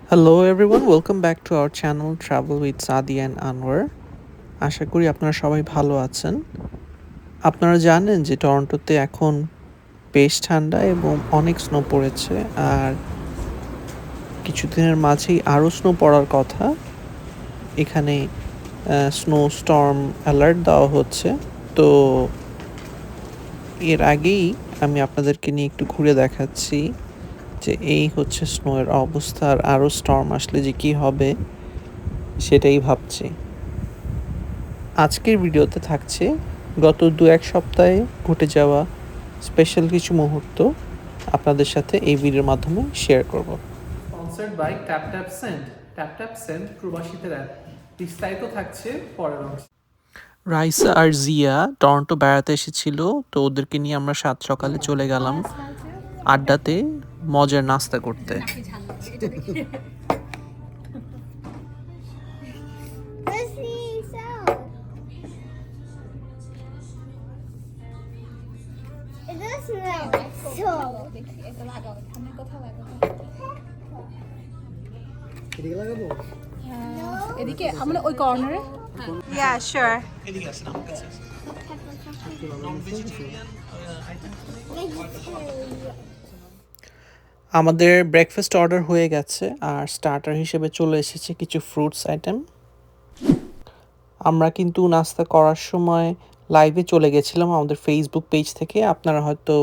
Hello everyone, welcome back to our channel Travel with Sadi and Anwar. আশা করি আপনারা সবাই ভালো আছেন। আপনারা জানেন যে টরন্টোতে এখন বেশ ঠান্ডা এবং অনেক স্নো পড়েছে, আর কিছুদিনের মাঝেই আরও স্নো পড়ার কথা। এখানে স্নো স্টর্ম অ্যালার্ট দেওয়া হচ্ছে। তো এর আগেই আমি আপনাদেরকে নিয়ে একটু ঘুরে দেখাচ্ছি যে এই হচ্ছে স্নোয়ের অবস্থা, আর আরও স্টর্ম আসলে যে কী হবে সেটাই ভাবছি। আজকের ভিডিওতে থাকছে গত 2-1 সপ্তাহে ঘটে যাওয়া স্পেশাল কিছু মুহূর্ত আপনাদের সাথে এই ভিডিওর মাধ্যমে শেয়ার করব। Sponsored by tap tap send প্রবাসীদের অ্যাপ। বিস্তারিত থাকছে পরের অংশে। রাইসা আর জিয়া টরন্টো বেড়াতে এসেছিল, তো ওদেরকে নিয়ে আমরা সাত সকালে চলে গেলাম আড্ডাতে মজার নাস্তা করতে। এদিকে আমরা ওই কর্নারে Yeah, sure. এদিকে আসেন আমার কাছে। আমাদের ব্রেকফাস্ট অর্ডার হয়ে গেছে, আর স্টার্টার হিসেবে চলে এসেছে কিছু ফ্রুটস আইটেম। আমরা কিন্তু নাস্তা করার সময় লাইভে চলে গেছিলাম আমাদের ফেসবুক পেজ থেকে, আপনারা হয়তো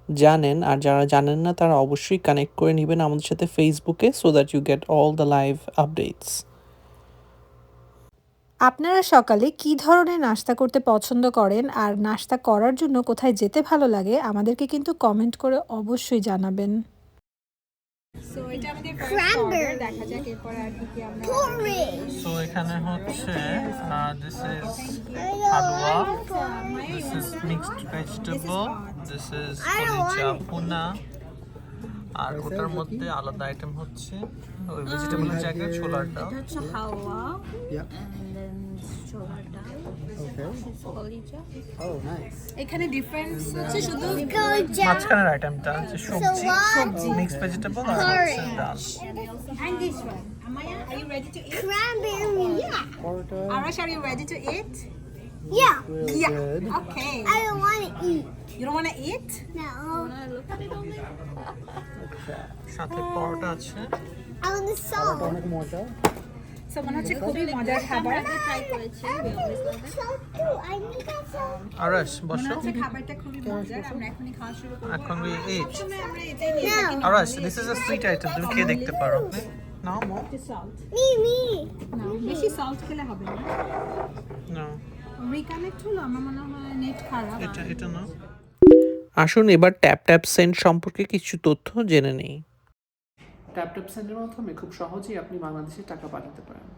জানেন, আর যারা জানেন না তারা অবশ্যই কানেক্ট করে নেবেন আমাদের সাথে ফেসবুকে, so that you get all the live updates. আপনারা সকালে কি ধরনের নাস্তা করতে পছন্দ করেন আর নাস্তা করার জন্য কোথায় যেতে ভালো লাগে আমাদেরকে কিন্তু কমেন্ট করে অবশ্যই জানাবেন। সো এটা আমাদের ফার্স্ট অর্ডার, দেখা যাক এরপর আর কি আমরা সো এখানে হচ্ছে this is halwa, this is mixed vegetable, this is কলিজা ভুনা, আর ওটার মধ্যে আলাদা আইটেম হচ্ছে ওই ভেজিটেবলের জায়গায় ছোলার ডাল। এটা হচ্ছে হালুয়া Yep. and then ছোলার ডাল। Okay. কলিজা। Oh, nice. এখানে ডিফারেন্স হচ্ছে শুধু মাঝখানের আইটেমটা হচ্ছে সবজি, মিক্সড ভেজিটেবল আর হচ্ছে ডাল। and this one. Amaya, are you ready to eat? Cranberry. Yeah. Order. Arash, are you ready to eat? Yeah. Real Yeah. good. Okay. I don't want to eat. You don't want to eat? No. সাথে পরোটা আছে। I want the salt. Tonic mortar. So মনে হচ্ছে খুবই মজার খাবার। Salt too. I need that salt. আরশ মনে বসো। হচ্ছে খাবারটা খুবই মজার। আমরা এখনই খাওয়া শুরু করব। এখন we eat. সবসময় আমরা এটাই নিয়ে থাকি। আরশ, this is a sweet item, তুমি খেয়ে দেখতে পারো। নাও মো। Salt Me. না বেশি সল্ট খেলে হবে না। নাও। রিকানেক্ট হলো, আমার মনে হয় নেট খারাপ। এটা নাও। আসুন এবার ট্যাপ সেন্ড সম্পর্কে কিছু তথ্য জেনে নেই। ট্যাপ সেন্ডের মাধ্যমে খুব সহজেই আপনি বাংলাদেশে টাকা পাঠাতে পারেন।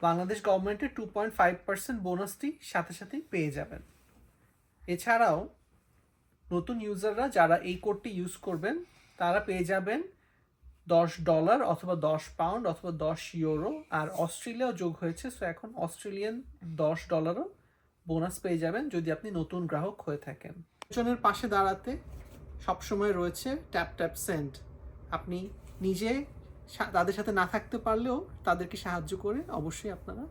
বাংলাদেশ গভর্নমেন্টের 2.5% বোনাসটি সাথে সাথেই পেয়ে যাবেন। এছাড়াও নতুন ইউজাররা যারা এই কোডটি ইউজ করবেন তারা পেয়ে যাবেন $10 অথবা 10 পাউন্ড অথবা 10 ইউরো, আর অস্ট্রেলিয়াও যোগ হয়েছে, সো এখন অস্ট্রেলিয়ান $10ও বোনাস পেয়ে যাবেন যদি আপনি নতুন গ্রাহক হয়ে থাকেন। জনের পাশে দাঁড়াতে সবসময় রয়েছে ট্যাপ সেন্ড। আপনি নিজে তাদের সাথে না থাকতে পারলেও তাদেরকে সাহায্য করে অবশ্যই আপনারা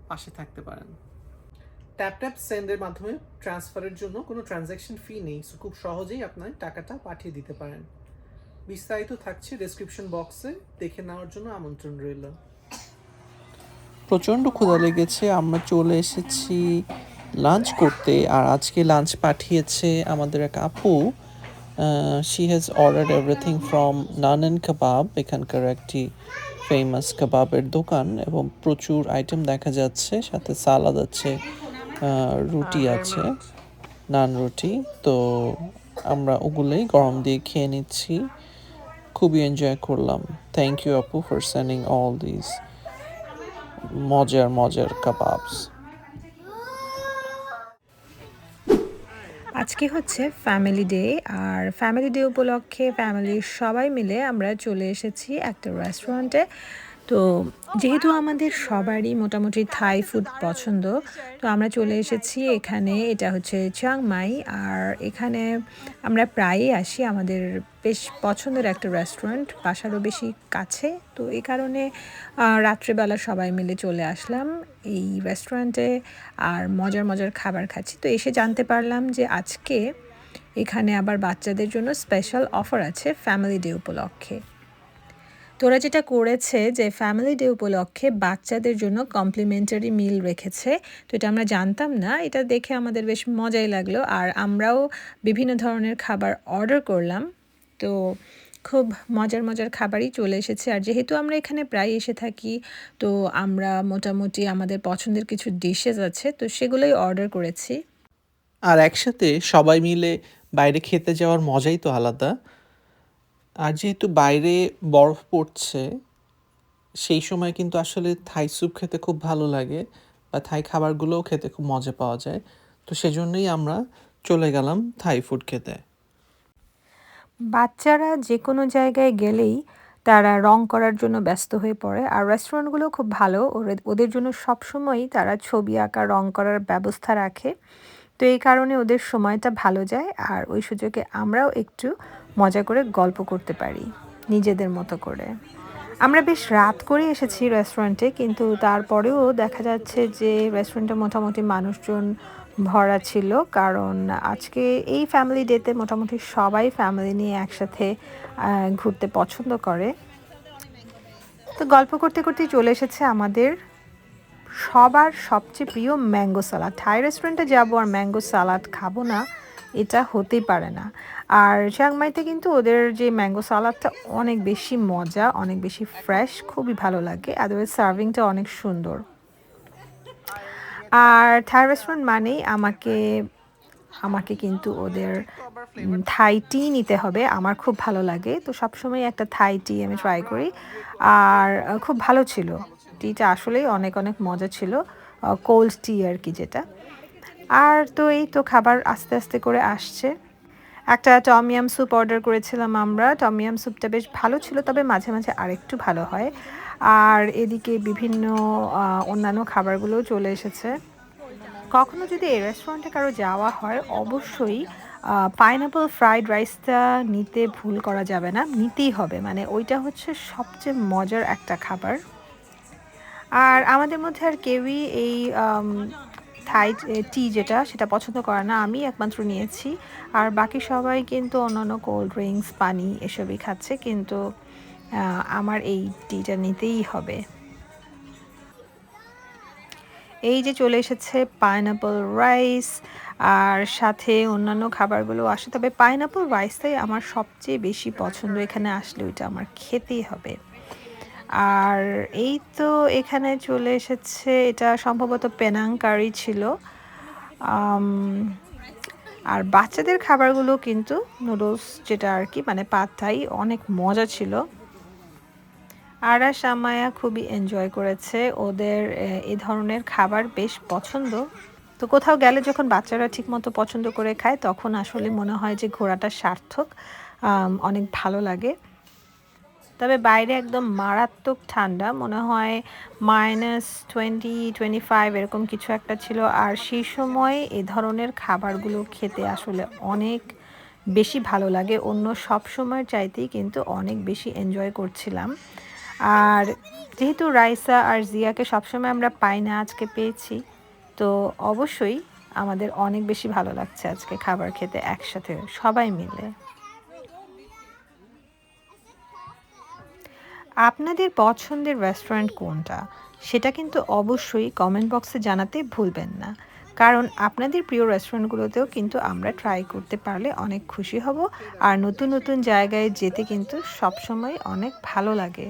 পাশে থাকতে পারেন। ট্যাপ সেন্ডের মাধ্যমে ট্রান্সফারের জন্য কোনো ট্রানজ্যাকশন ফি নেই, সো খুব সহজেই আপনার টাকাটা পাঠিয়ে দিতে পারেন। বিস্তারিত থাকছে ডেসক্রিপশন বক্সে, দেখে নেওয়ার জন্য আমন্ত্রণ রইল। প্রচণ্ড ক্ষুধা লেগেছে, আমরা চলে এসেছি লাঞ্চ করতে, আর আজকে লাঞ্চ পাঠিয়েছে আমাদের এক আপু। She has ordered everything from naan and kebab, এখানকার একটি ফেমাস কাবাবের দোকান, এবং প্রচুর আইটেম দেখা যাচ্ছে, সাথে সালাদ আছে, রুটি আছে, নান রুটি। তো আমরা ওগুলোই গরম দিয়ে খেয়ে নিচ্ছি, খুবই এনজয় করলাম। থ্যাংক ইউ আপু ফর সেন্ডিং অল দিস মজার কাবাবস। আজকে হচ্ছে ফ্যামিলি ডে, আর ফ্যামিলি ডে উপলক্ষে ফ্যামিলির সবাই মিলে আমরা চলে এসেছি একটা রেস্টুরেন্টে। তো যেহেতু আমাদের সবারই মোটামুটি থাই ফুড পছন্দ, তো আমরা চলে এসেছি এখানে। এটা হচ্ছে চিয়াং মাই, আর এখানে আমরা প্রায়ই আসি। আমাদের বেশ পছন্দের একটা রেস্টুরেন্ট, বাসারও বেশি কাছে। তো এই কারণে রাত্রেবেলা সবাই মিলে চলে আসলাম এই রেস্টুরেন্টে, আর মজার মজার খাবার খাচ্ছি। তো এসে জানতে পারলাম যে আজকে এখানে আবার বাচ্চাদের জন্য স্পেশাল অফার আছে ফ্যামিলি ডে উপলক্ষে। তো ওরা যেটা করেছে যে ফ্যামিলি ডে উপলক্ষে বাচ্চাদের জন্য কমপ্লিমেন্টারি মিল রেখেছে। তো এটা আমরা জানতাম না, এটা দেখে আমাদের বেশ মজাই লাগলো। আর আমরাও বিভিন্ন ধরনের খাবার অর্ডার করলাম। তো খুব মজার মজার খাবারই চলে এসেছে। আর যেহেতু আমরা এখানে প্রায় এসে থাকি, তো আমরা মোটামুটি আমাদের পছন্দের কিছু ডিশেস আছে, তো সেগুলোই অর্ডার করেছি। আর একসাথে সবাই মিলে বাইরে খেতে যাওয়ার মজাই তো আলাদা। আর যেহেতু বাইরে বরফ পড়ছে, সেই সময় কিন্তু আসলে থাই স্যুপ খেতে খুব ভালো লাগে, বা থাই খাবারগুলোও খেতে খুব মজা পাওয়া যায়। তো সেজন্যই আমরা চলে গেলাম থাই ফুড খেতে। বাচ্চারা যে কোনো জায়গায় গেলেই তারা রং করার জন্য ব্যস্ত হয়ে পড়ে। আর রেস্টুরেন্টগুলো খুব ভালো, ওদের জন্য সবসময়ই তারা ছবি আঁকা, রং করার ব্যবস্থা রাখে। তো এই কারণে ওদের সময়টা ভালো যায়, আর ওই সুযোগে আমরাও একটু মজা করে গল্প করতে পারি নিজেদের মতো করে। আমরা বেশ রাত করে এসেছি রেস্টুরেন্টে, কিন্তু তারপরেও দেখা যাচ্ছে যে রেস্টুরেন্টে মোটামুটি মানুষজন ভরা ছিল, কারণ আজকে এই ফ্যামিলি ডেতে মোটামুটি সবাই ফ্যামিলি নিয়ে একসাথে ঘুরতে পছন্দ করে। তো গল্প করতে করতে চলে এসেছে আমাদের সবার সবচেয়ে প্রিয় ম্যাঙ্গো সালাদ। থাই রেস্টুরেন্টে যাবো আর ম্যাঙ্গো সালাদ খাবো না, এটা হতেই পারে না। আর চিয়াংমাইতে কিন্তু ওদের যে ম্যাঙ্গো সালাদটা অনেক বেশি মজা, অনেক বেশি ফ্রেশ, খুবই ভালো লাগে। আদারওয়াইজ সার্ভিংটা অনেক সুন্দর। আর থাই রেস্টুরেন্ট মানেই আমাকে কিন্তু ওদের থাই টি নিতে হবে। আমার খুব ভালো লাগে, তো সবসময় একটা থাই টি আমি ট্রাই করি। আর খুব ভালো ছিল টিটা, আসলেই অনেক অনেক মজা ছিল, কোল্ড টি আর কি যেটা। আর তো এই তো খাবার আস্তে আস্তে করে আসছে। একটা টমিয়াম স্যুপ অর্ডার করেছিলাম আমরা। টমিয়াম স্যুপটা বেশ ভালো ছিল, তবে মাঝে মাঝে আরেকটু ভালো হয়। আর এদিকে বিভিন্ন অন্যান্য খাবারগুলোও চলে এসেছে। কখনো যদি এই রেস্টুরেন্টে কারো যাওয়া হয়, অবশ্যই পাইনাপল ফ্রাইড রাইসটা নিতে ভুল করা যাবে না, নিতেই হবে। মানে ওইটা হচ্ছে সবচেয়ে মজার একটা খাবার। আর আমাদের মধ্যে আর কেউই এই থাই টি যেটা সেটা পছন্দ করে না, আমি একমাত্র নিয়েছি। আর বাকি সবাই কিন্তু অন্যান্য কোল্ড ড্রিঙ্কস, পানি এসবই খাচ্ছে, কিন্তু আমার এই টিটা নিতেই হবে। এই যে চলে এসেছে পাইনাপল রাইস, আর সাথে অন্যান্য খাবারগুলো আসে, তবে পাইনাপল রাইসটাই আমার সবচেয়ে বেশি পছন্দ। এখানে আসলে ওইটা আমার খেতেই হবে। আর এই তো এখানে চলে এসেছে, এটা সম্ভবত পেনাং কারি ছিল। আর বাচ্চাদের খাবারগুলো কিন্তু নুডলস যেটা আর কি, মানে পাদ থাই, অনেক মজা ছিল। আরা সামায়া খুবই এনজয় করেছে, ওদের এই ধরনের খাবার বেশ পছন্দ। তো কোথাও গেলে যখন বাচ্চারা ঠিকমতো পছন্দ করে খায়, তখন আসলে মনে হয় যে ঘোরাটা সার্থক, অনেক ভালো লাগে। তবে বাইরে একদম মারাত্মক ঠান্ডা, মনে হয় -20-25 এরকম কিছু একটা ছিল। আর সেই সময় এই ধরনের খাবারগুলো খেতে আসলে অনেক বেশি ভালো লাগে, অন্য সব সময়ের চাইতেই কিন্তু অনেক বেশি এনজয় করছিলাম। আর যেহেতু রাইসা আর জিয়াকে সবসময় আমরা পাই না, আজকে পেয়েছি, তো অবশ্যই আমাদের অনেক বেশি ভালো লাগছে আজকে খাবার খেতে একসাথে সবাই মিলে। আপনাদের পছন্দের রেস্টুরেন্ট কোনটা সেটা কিন্তু অবশ্যই কমেন্ট বক্সে জানাতে ভুলবেন না, কারণ আপনাদের প্রিয় রেস্টুরেন্টগুলোতেও কিন্তু আমরা ট্রাই করতে পারলে অনেক খুশি হব। আর নতুন নতুন জায়গায় যেতে কিন্তু সবসময় অনেক ভালো লাগে।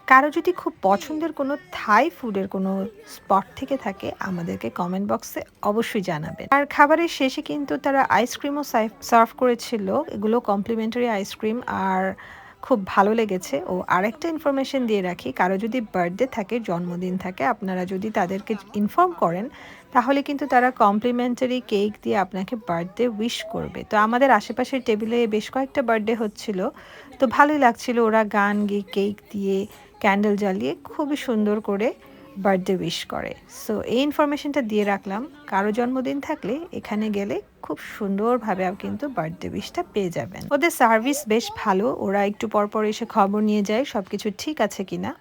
কারো যদি খুব পছন্দের কোনো থাই ফুডের কোনো স্পট থেকে থাকে, আমাদেরকে কমেন্ট বক্সে অবশ্যই জানাবেন। আর খাবারের শেষে কিন্তু তারা আইসক্রিমও সার্ভ করেছিল, এগুলো কমপ্লিমেন্টারি আইসক্রিম। আর খুব ভালো লেগেছে। ও আরেকটা ইনফরমেশন দিয়ে রাখি, কারো যদি বার্থডে থাকে, জন্মদিন থাকে, আপনারা যদি তাদেরকে ইনফর্ম করেন তাহলে কিন্তু তারা কমপ্লিমেন্টারি কেক দিয়ে আপনাকে বার্থডে উইশ করবে। তো আমাদের আশেপাশের টেবিলে বেশ কয়েকটা বার্থডে হচ্ছিল, তো ভালোই লাগছিল। ওরা গান গেয়ে, কেক দিয়ে, ক্যান্ডেল জ্বালিয়ে খুবই সুন্দর করে বার্থডে উইশ করে। সো এই ইনফরমেশনটা দিয়ে রাখলাম, কারো জন্মদিন থাকলে এখানে গেলে খুব সুন্দরভাবে কিন্তু বার্থডে উইশটা পেয়ে যাবেন। ওদের সার্ভিস বেশ ভালো, ওরা একটু পরপর এসে খবর নিয়ে যায় সব কিছু ঠিক আছে কিনা।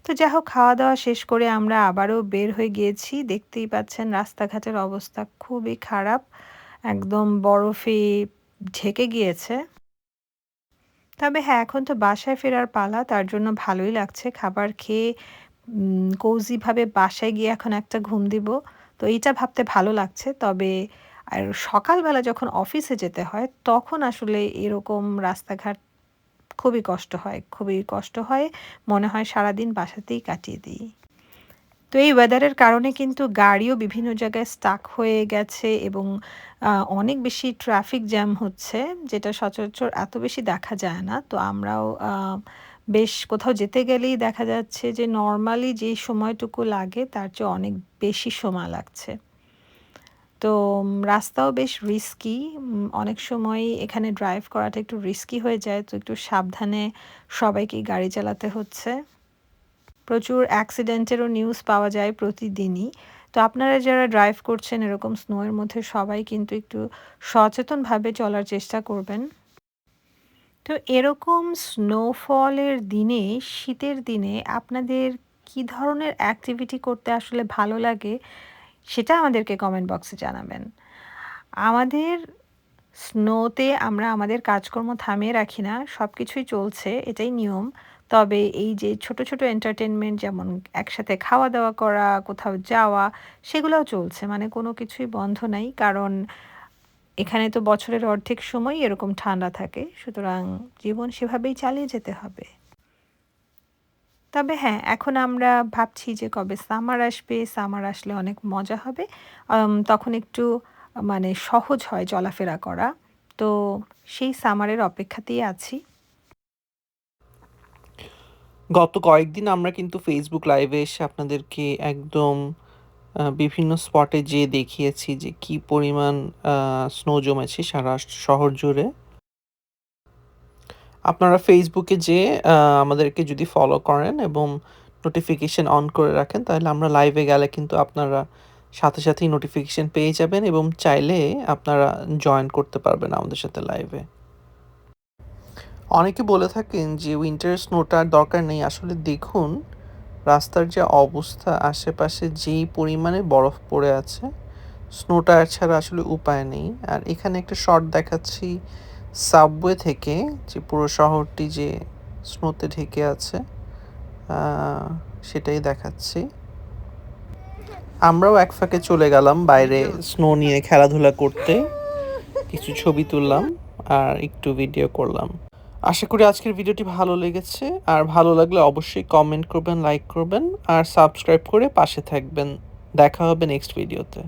তো যাই হোক, খাওয়া দাওয়া শেষ করে আমরা আবারও বের হয়ে গিয়েছি। দেখতেই পাচ্ছেন রাস্তাঘাটের অবস্থা খুবই খারাপ, একদম বরফে ঢেকে গিয়েছে। তবে হ্যাঁ, এখন তো বাসায় ফেরার পালা, তার জন্য ভালোই লাগছে। খাবার খেয়ে কোজিভাবে বাসায় গিয়ে এখন একটা ঘুম দিব, তো এইটা ভাবতে ভালো লাগছে। তবে আর সকালবেলা যখন অফিসে যেতে হয় তখন আসলে এরকম রাস্তাঘাট খুবই কষ্ট হয়, খুবই কষ্ট হয়। মনে হয় সারাদিন বাসাতেই কাটিয়ে দিই। তো এই ওয়েদারের কারণে কিন্তু গাড়িও বিভিন্ন জায়গায় স্টাক হয়ে গেছে এবং অনেক বেশি ট্রাফিক জ্যাম হচ্ছে, যেটা সচরাচর এত বেশি দেখা যায় না। তো আমরাও বেশ কোথাও যেতে গেলেই দেখা যাচ্ছে যে নর্মালি যে সময়টুকু লাগে তার চেয়ে অনেক বেশি সময় লাগছে। তো রাস্তাও বেশ রিস্কি, অনেক সময়ই এখানে ড্রাইভ করাটা একটু রিস্কি হয়ে যায়, তো একটু সাবধানে সবাইকেই গাড়ি চালাতে হচ্ছে। প্রচুর অ্যাক্সিডেন্টেরও নিউজ পাওয়া যায় প্রতিদিনই। তো আপনারা যারা ড্রাইভ করছেন এরকম স্নোয়ের মধ্যে, সবাই কিন্তু একটু সচেতনভাবে চলার চেষ্টা করবেন। তো এরকম স্নোফলের দিনে, শীতের দিনে আপনাদের কী ধরনের অ্যাক্টিভিটি করতে আসলে ভালো লাগে সেটা আমাদেরকে কমেন্ট বক্সে জানাবেন। আমাদের স্নোতে আমরা আমাদের কাজকর্ম থামিয়ে রাখি না, সব কিছুই চলছে, এটাই নিয়ম। তবে এই যে ছোট ছোট এন্টারটেনমেন্ট, যেমন একসাথে খাওয়া দাওয়া করা, কোথাও যাওয়া, সেগুলোও চলছে, মানে কোনো কিছুই বন্ধ নাই। কারণ এখানে তো বছরের অর্ধেক সময়ই এরকম ঠান্ডা থাকে, সুতরাং জীবন সেভাবেই চালিয়ে যেতে হবে। তবে হ্যাঁ, এখন আমরা ভাবছি যে কবে সামার আসবে, সামার আসলে অনেক মজা হবে। তখন একটু মানে সহজ হয় চলাফেরা করা। তো সেই সামারের অপেক্ষাতেই আছি। গত কয়েকদিন আমরা কিন্তু ফেসবুক লাইভে এসে আপনাদেরকে একদম বিভিন্ন স্পটে যেয়ে দেখিয়েছি যে কি পরিমাণ স্নো জমেছে সারা শহর জুড়ে। আপনারা ফেসবুকে যেয়ে আমাদেরকে যদি ফলো করেন এবং নোটিফিকেশন অন করে রাখেন, তাহলে আমরা লাইভে গেলে কিন্তু আপনারা সাথে সাথেই নোটিফিকেশন পেয়ে যাবেন এবং চাইলে আপনারা জয়েন করতে পারবেন আমাদের সাথে লাইভে। অনেকে বলে থাকেন যে উইন্টার স্নোটার দরকার নেই। আসলে দেখুন রাস্তার যে অবস্থা, আশেপাশে যেই পরিমাণে বরফ পড়ে আছে, স্নো টায়ার ছাড়া আসলে উপায় নেই। আর এখানে একটা শট দেখাচ্ছি সাবওয়ে থেকে, যে পুরো শহরটি যে স্নোতে ঢেকে আছে, সেটাই দেখাচ্ছি। আমরাও এক ফাঁকে চলে গেলাম বাইরে স্নো নিয়ে খেলাধুলা করতে, কিছু ছবি তুললাম আর একটু ভিডিও করলাম। আশা করি আজকের ভিডিওটি ভালো লেগেছে, আর ভালো লাগলে অবশ্যই কমেন্ট করবেন, লাইক করবেন আর সাবস্ক্রাইব করে পাশে থাকবেন। দেখা হবে নেক্সট ভিডিওতে।